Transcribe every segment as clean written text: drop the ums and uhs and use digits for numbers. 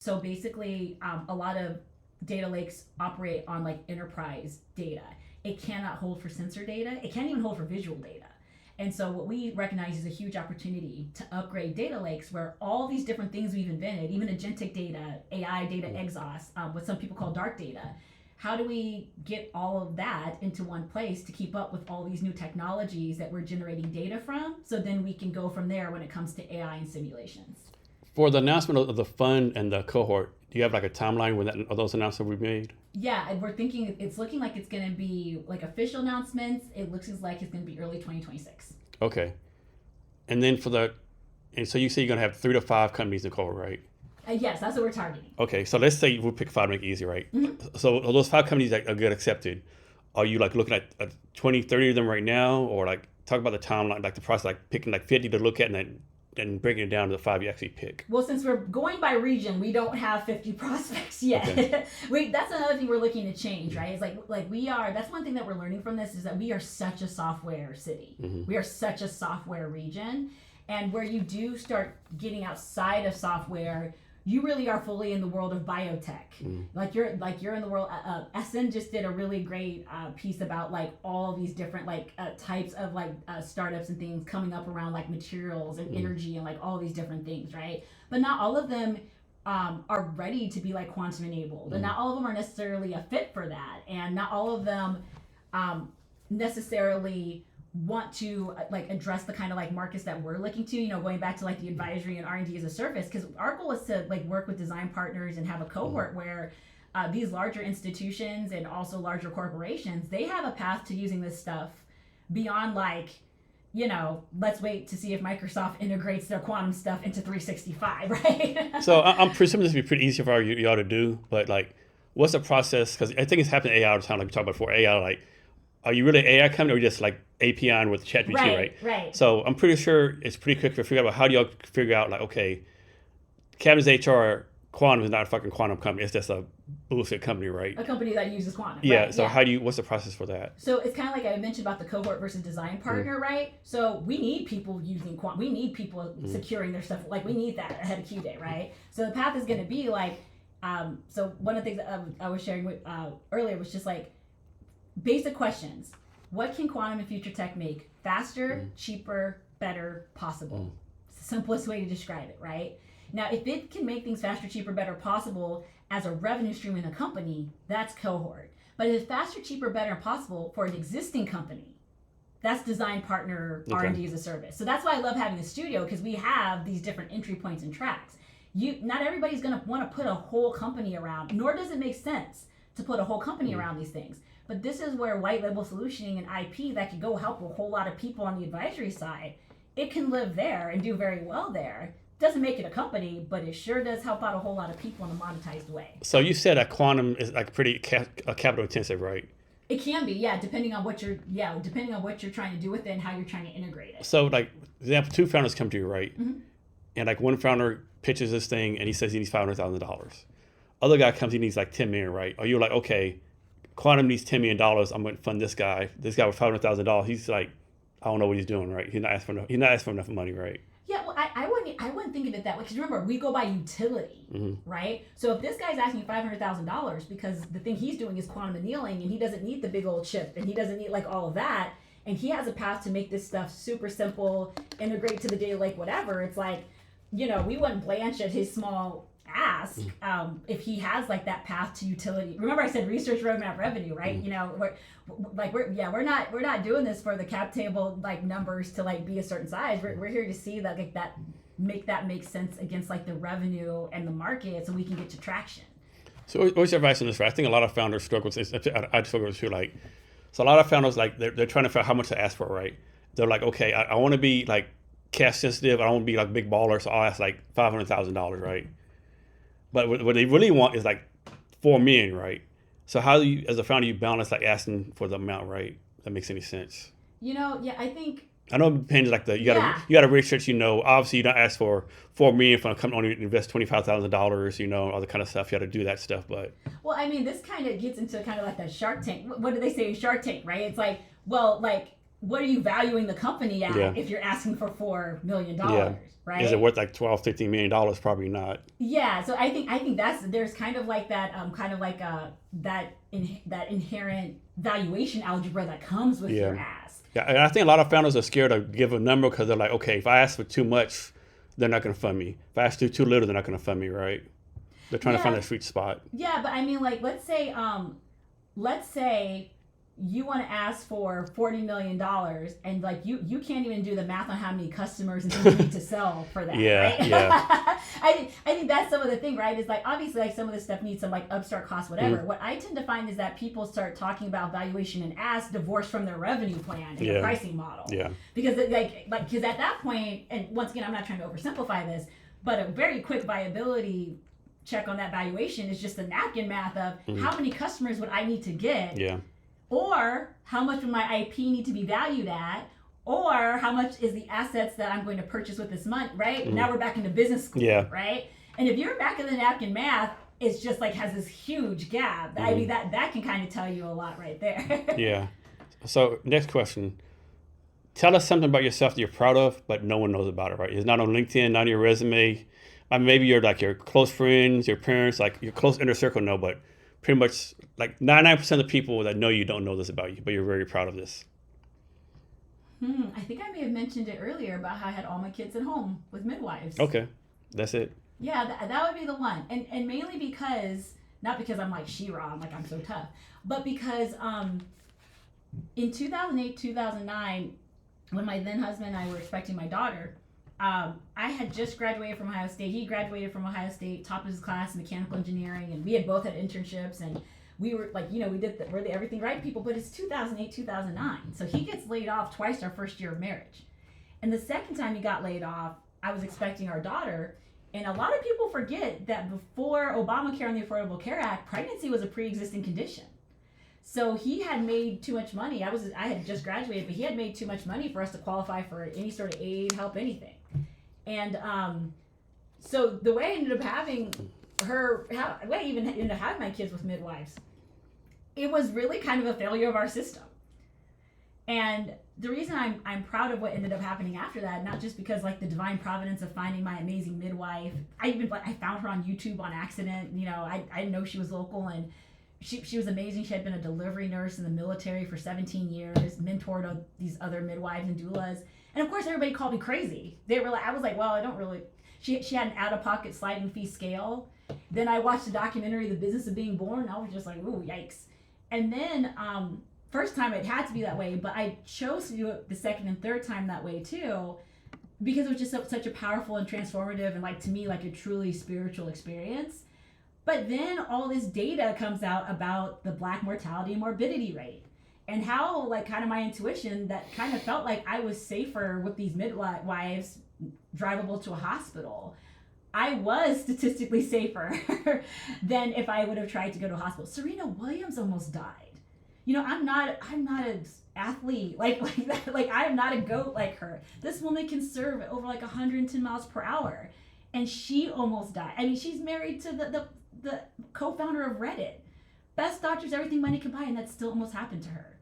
So basically, a lot of data lakes operate on like enterprise data. It cannot hold for sensor data. It can't even hold for visual data. And so what we recognize is a huge opportunity to upgrade data lakes where all these different things we've invented, even agentic data, AI data exhaust, what some people call dark data, how do we get all of that into one place to keep up with all these new technologies that we're generating data from, so then we can go from there when it comes to AI and simulations. For the announcement of the fund and the cohort, do you have like a timeline when those announcements will be made? Yeah, and we're thinking it's looking like it's going to be like official announcements. It looks like it's going to be early 2026. Okay. And then and so you say you're going to have 3 to 5 companies in the cohort, right? Yes, that's what we're targeting. Okay, so let's say we'll pick 5 to make it easy, right? Mm-hmm. So those 5 companies that get accepted, are you like looking at 20, 30 of them right now? Or like talk about the timeline, like the process, like picking like 50 to look at and then breaking it down to the 5 you actually pick? Well, since we're going by region, we don't have 50 prospects yet. Okay. That's another thing we're looking to change, right? It's like we are, that's one thing that we're learning from this is that we are such a software city. Mm-hmm. We are such a software region. And where you do start getting outside of software, you really are fully in the world of biotech. Mm. Like you're in the world. SN just did a really great piece about like all these different like types of like startups and things coming up around like materials and energy and like all these different things, right? But not all of them are ready to be like quantum enabled, and not all of them are necessarily a fit for that, and not all of them necessarily want to like address the kind of like markets that we're looking to, going back to like the advisory and R&D as a service, because our goal is to like work with design partners and have a cohort where these larger institutions and also larger corporations, they have a path to using this stuff beyond like, let's wait to see if Microsoft integrates their quantum stuff into 365, right? So I'm presuming this would be pretty easy for y'all to do, but like what's the process? Because I think it's happening AI all the time, like we talked about before, AI, like are you really an AI company or just like API with ChatGPT, right? Right. So I'm pretty sure it's pretty quick to figure out how do y'all figure out like, okay, Cavness HR Quantum is not a fucking quantum company. It's just a bullshit company, right? A company that uses quantum. Yeah. Right? So what's the process for that? So it's kind of like I mentioned about the cohort versus design partner, right? So we need people using quantum. We need people securing their stuff. Like we need that ahead of Q Day, right? So the path is going to be like, so one of the things that I was sharing with earlier was just like, basic questions. What can quantum and future tech make faster, cheaper, better, possible? It's the simplest way to describe it, right? Now, if it can make things faster, cheaper, better, possible as a revenue stream in a company, that's cohort. But if it's faster, cheaper, better, and possible for an existing company, that's design partner R&D as a service. So that's why I love having a studio, because we have these different entry points and tracks. Not everybody's going to want to put a whole company around, nor does it make sense to put a whole company around these things. But this is where white label solutioning and IP that could go help a whole lot of people on the advisory side. It can live there and do very well there. Doesn't make it a company, but it sure does help out a whole lot of people in a monetized way. So you said that quantum is like pretty capital intensive, right? It can be, yeah, depending on what you're trying to do with it and how you're trying to integrate it. So like, example, 2 founders come to you, right? Mm-hmm. And like one founder pitches this thing and he says he needs $500,000. Other guy comes, he needs like 10 million, right? Or you're like, okay, quantum needs $10 million. I'm going to fund this guy. This guy with $500,000. He's like, I don't know what he's doing, right? He's not asking for enough money, right? Yeah, well, I wouldn't think of it that way, because remember, we go by utility, right? So if this guy's asking $500,000 because the thing he's doing is quantum annealing and he doesn't need the big old chip and he doesn't need like all of that, and he has a path to make this stuff super simple, integrate to the data lake, whatever, it's like, we wouldn't blanch at his small ask if he has like that path to utility. Remember I said research roadmap revenue, right? We're not doing this for the cap table like numbers to like be a certain size. We're here to see that like that make sense against like the revenue and the market, so we can get to traction. So what's your advice on this? Right? I think a lot of founders struggle with this. I struggle with too. Like, so a lot of founders like they're trying to figure out how much to ask for, right? They're like, okay, I want to be like cash sensitive. I don't want to be like big baller, so I'll ask like $500,000, right? But what they really want is like $4 million, right? So how do you, as a founder, you balance like asking for the amount, right? That makes any sense? I think. I know it depends. Like you gotta research. Obviously you don't ask for $4 million if a company only invest $25,000. All the kind of stuff. You got to do that stuff. But well, I mean, this kind of gets into kind of like that Shark Tank. What do they say in Shark Tank, right? It's like, well, like what are you valuing the company at Yeah. if you're asking for $4 million, Yeah. right? Is it worth like $12-15 million? Probably not. Yeah, so I think that's there's kind of like that that inherent valuation algebra that comes with your ask. Yeah, and I think a lot of founders are scared to give a number because they're like, okay, if I ask for too much, they're not going to fund me. If I ask for too little, they're not going to fund me, right? They're trying to find a sweet spot. Yeah, but I mean, like, let's say you want to ask for $40 million, and like you can't even do the math on how many customers and things you need to sell for that. Yeah, right? yeah. I think that's some of the thing, right? Is like obviously like some of this stuff needs some like upstart costs, whatever. What I tend to find is that people start talking about valuation and ask divorced from their revenue plan and their pricing model. Yeah. Because because at that point, and once again, I'm not trying to oversimplify this, but a very quick viability check on that valuation is just the napkin math of how many customers would I need to get. Yeah. Or how much would my IP need to be valued at? Or how much is the assets that I'm going to purchase with this money, right? Now we're back into business school, right? And if you're back in the napkin math, it's just like has this huge gap. I mean, that can kind of tell you a lot right there. Yeah. So next question. Tell us something about yourself that you're proud of, but no one knows about it, right? It's not on LinkedIn, not on your resume. Maybe you're like your close friends, your parents, like your close inner circle know, but pretty much like 99% of the people that know you don't know this about you, but you're very proud of this. I think I may have mentioned it earlier about how I had all my kids at home with midwives. Okay, that's it. Yeah, that would be the one. And mainly because, not because I'm like She-Ra, like I'm so tough, but because in 2008, 2009, when my then husband and I were expecting my daughter, I had just graduated from Ohio State. He graduated from Ohio State, top of his class in mechanical engineering, and we had both had internships, and we were like, we did we're the everything right people, but it's 2008, 2009. So he gets laid off twice our first year of marriage. And the second time he got laid off, I was expecting our daughter, and a lot of people forget that before Obamacare and the Affordable Care Act, pregnancy was a pre-existing condition. So he had made too much money. I had just graduated, but he had made too much money for us to qualify for any sort of aid, help, anything. And so the way I ended up having my kids with midwives, it was really kind of a failure of our system. And the reason I'm proud of what ended up happening after that, not just because like the divine providence of finding my amazing midwife, I found her on YouTube on accident. I didn't know she was local, and she was amazing. She had been a delivery nurse in the military for 17 years, mentored these other midwives and doulas. And of course, everybody called me crazy. I was like, well, I don't really. She had an out-of-pocket sliding fee scale. Then I watched the documentary, The Business of Being Born. And I was just like, ooh, yikes. And then first time it had to be that way, but I chose to do it the second and third time that way too, because it was just such a powerful and transformative and like to me like a truly spiritual experience. But then all this data comes out about the Black mortality and morbidity rate, and how like kind of my intuition that kind of felt like I was safer with these midwives drivable to a hospital. I was statistically safer than if I would have tried to go to a hospital. Serena Williams almost died. I'm not an athlete like that. Like I am not a goat like her. This woman can serve at over like 110 miles per hour, and she almost died. I mean, she's married to the co-founder of Reddit. Best doctors, everything money can buy, and that still almost happened to her.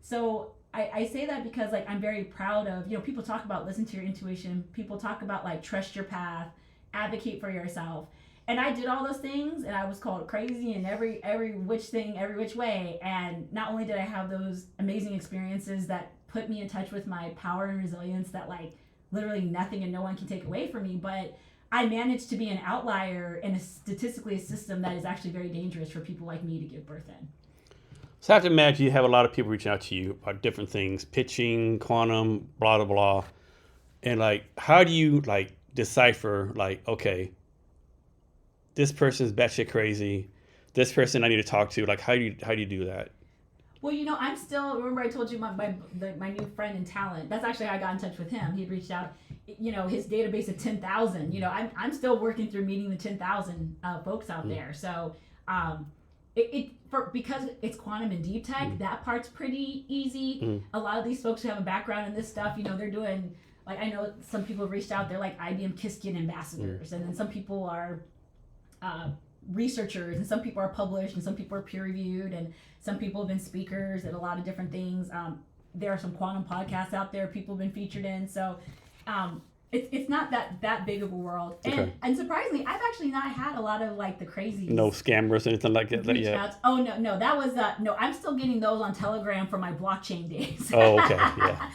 So I say that because like I'm very proud of, people talk about listen to your intuition. People talk about like trust your path, advocate for yourself. And I did all those things, and I was called crazy in every which way. And not only did I have those amazing experiences that put me in touch with my power and resilience that like literally nothing and no one can take away from me, but I managed to be an outlier in a system that is actually very dangerous for people like me to give birth in. So I have to imagine you have a lot of people reaching out to you about different things, pitching, quantum, blah, blah, blah. And like, how do you like decipher like, okay, this person's batshit crazy, this person I need to talk to, like how do you do that? Well, I'm still, remember I told you my new friend in talent, that's actually how I got in touch with him. He'd reached out, his database of 10,000, I'm still working through meeting the 10,000 folks out there. So because it's quantum and deep tech, that part's pretty easy. A lot of these folks who have a background in this stuff, they're doing, like I know some people have reached out, they're like IBM Kiskian ambassadors, and then some people are researchers, and some people are published, and some people are peer reviewed, and some people have been speakers at a lot of different things. there are some quantum podcasts out there people have been featured in. So it's not that big of a world. And surprisingly, I've actually not had a lot of like the crazy scammers or anything like that yet. Oh no, that was no. I'm still getting those on Telegram from my blockchain days. Oh, okay, yeah.